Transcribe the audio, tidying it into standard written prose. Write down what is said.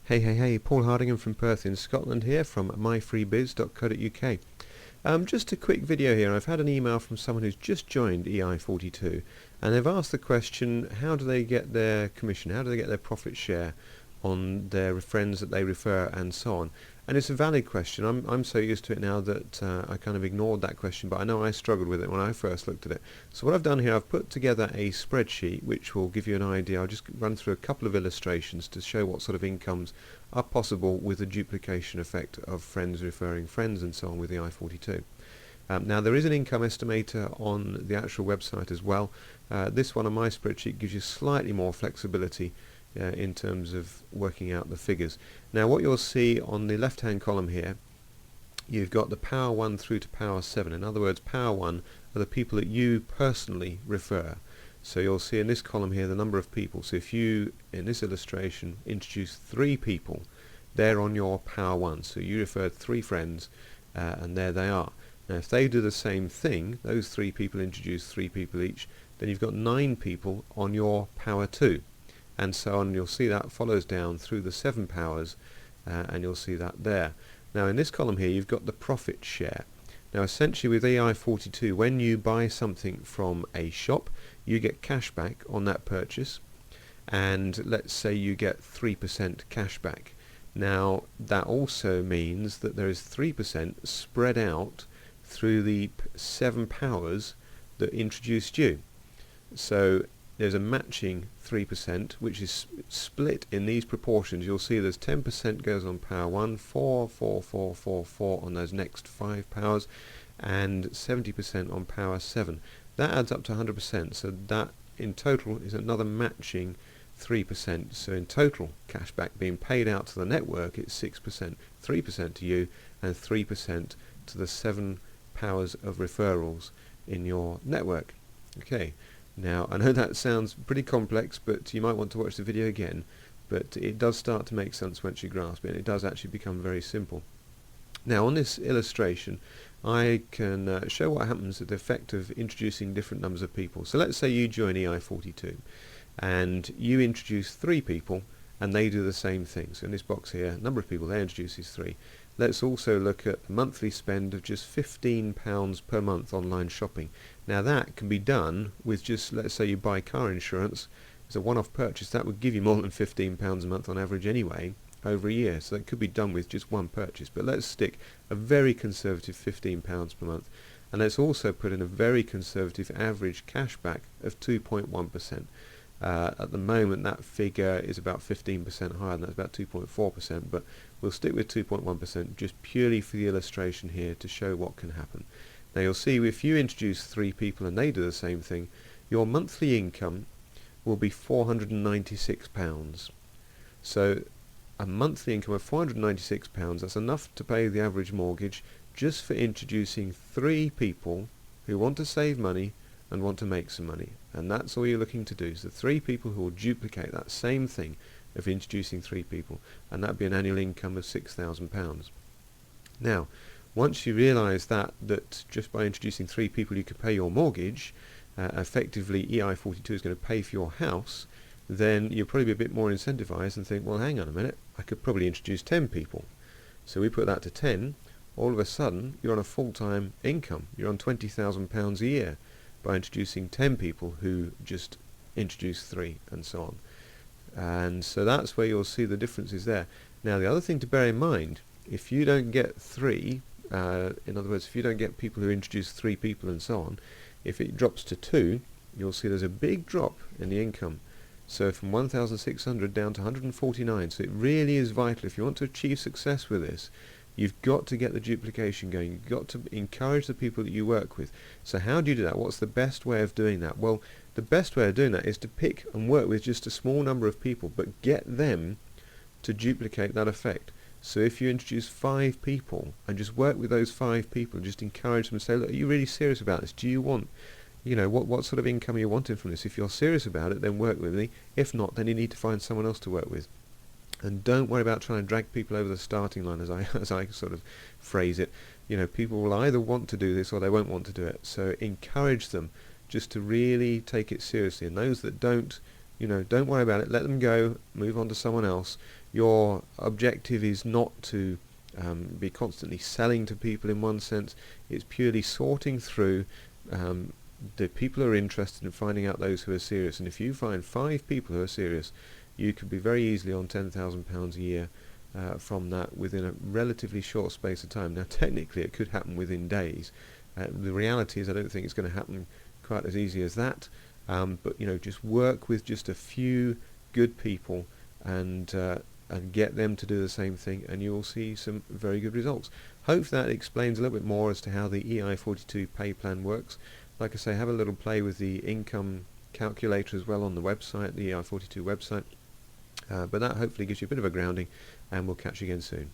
Hey, Paul Hardingham from Perth in Scotland here from myfreebiz.co.uk. Just a quick video here. I've had an email from someone who's just joined EI42 and they've asked the question, how do they get their commission, how do they get their profit share on their friends that they refer and so on. And it's a valid question. I'm so used to it now that I kind of ignored that question, but I know I struggled with it when I first looked at it. So what I've done here, I've put together a spreadsheet which will give you an idea. I'll just run through a couple of illustrations to show what sort of incomes are possible with the duplication effect of friends referring friends and so on with the I42. Now there is an income estimator on the actual website as well. This one on my spreadsheet gives you slightly more flexibility in terms of working out the figures. Now what you'll see on the left hand column here, you've got the power 1 through to power 7. In other words, power 1 are the people that you personally refer. So you'll see in this column here the number of people. So if you, in this illustration, introduce 3 people, they're on your power 1. So you referred 3 friends and there they are. Now if they do the same thing, those 3 people introduce 3 people each, then you've got 9 people on your power 2. And so on. You'll see that follows down through the 7 powers and you'll see that there. Now in this column here you've got the profit share. Now essentially with EI42, when you buy something from a shop, you get cash back on that purchase, and let's say you get 3% cash back. Now that also means that there is 3% spread out through the 7 powers that introduced you. So there's a matching 3% which is split in these proportions. You'll see there's 10% goes on power 1, 4 on those next 5 powers, and 70% on power 7. That adds up to 100%, so that in total is another matching 3%. So in total cashback being paid out to the network, it's 6%, 3% to you and 3% to the 7 powers of referrals in your network. Okay. Now I know that sounds pretty complex, but you might want to watch the video again, but it does start to make sense once you grasp it, and it does actually become very simple. Now on this illustration I can show what happens with the effect of introducing different numbers of people. So let's say you join EI42 and you introduce 3 people and they do the same thing. So in this box here, number of people they introduce is 3. Let's also look at the monthly spend of just £15 per month online shopping. Now that can be done with just, let's say you buy car insurance as a one-off purchase. That would give you more than £15 a month on average anyway over a year, so that could be done with just one purchase. But let's stick a very conservative £15 per month, and let's also put in a very conservative average cashback of 2.1%. At the moment that figure is about 15% higher than that, about 2.4%, but we'll stick with 2.1% just purely for the illustration here to show what can happen. Now you'll see if you introduce 3 people and they do the same thing, your monthly income will be £496. So a monthly income of £496, that's enough to pay the average mortgage just for introducing 3 people who want to save money and want to make some money. And that's all you're looking to do. So 3 people who will duplicate that same thing of introducing 3 people, and that'd be an annual income of £6,000. Now once you realise that just by introducing 3 people you could pay your mortgage, effectively EI42 is going to pay for your house, then you'll probably be a bit more incentivized and think, well hang on a minute, I could probably introduce 10 people. So we put that to 10, all of a sudden you're on a full-time income, you're on £20,000 a year by introducing 10 people who just introduce 3 and so on. And so that's where you'll see the differences there. Now the other thing to bear in mind, if you don't get 3, in other words if you don't get people who introduce 3 people and so on, if it drops to 2, you'll see there's a big drop in the income. So from 1,600 down to 149. So it really is vital, if you want to achieve success with this, you've got to get the duplication going. You've got to encourage the people that you work with. So how do you do that? What's the best way of doing that? Well, the best way of doing that is to pick and work with just a small number of people, but get them to duplicate that effect. So if you introduce 5 people and just work with those 5 people, just encourage them and say, look, are you really serious about this? Do you want, what sort of income are you wanting from this? If you're serious about it, then work with me. If not, then you need to find someone else to work with. And don't worry about trying to drag people over the starting line, as I sort of phrase it. People will either want to do this or they won't want to do it. So encourage them just to really take it seriously. And those that don't, You know, don't worry about it. Let them go. Move on to someone else. Your objective is not to be constantly selling to people in one sense. It's purely sorting through the people who are interested in finding out those who are serious. And if you find 5 people who are serious, you could be very easily on £10,000 a year from that within a relatively short space of time. Now, technically, it could happen within days. The reality is, I don't think it's going to happen quite as easy as that. But you know, just work with just a few good people and get them to do the same thing, and you will see some very good results. Hope that explains a little bit more as to how the EI42 pay plan works. Like I say, have a little play with the income calculator as well on the website, the EI42 website. But that hopefully gives you a bit of a grounding, and we'll catch you again soon.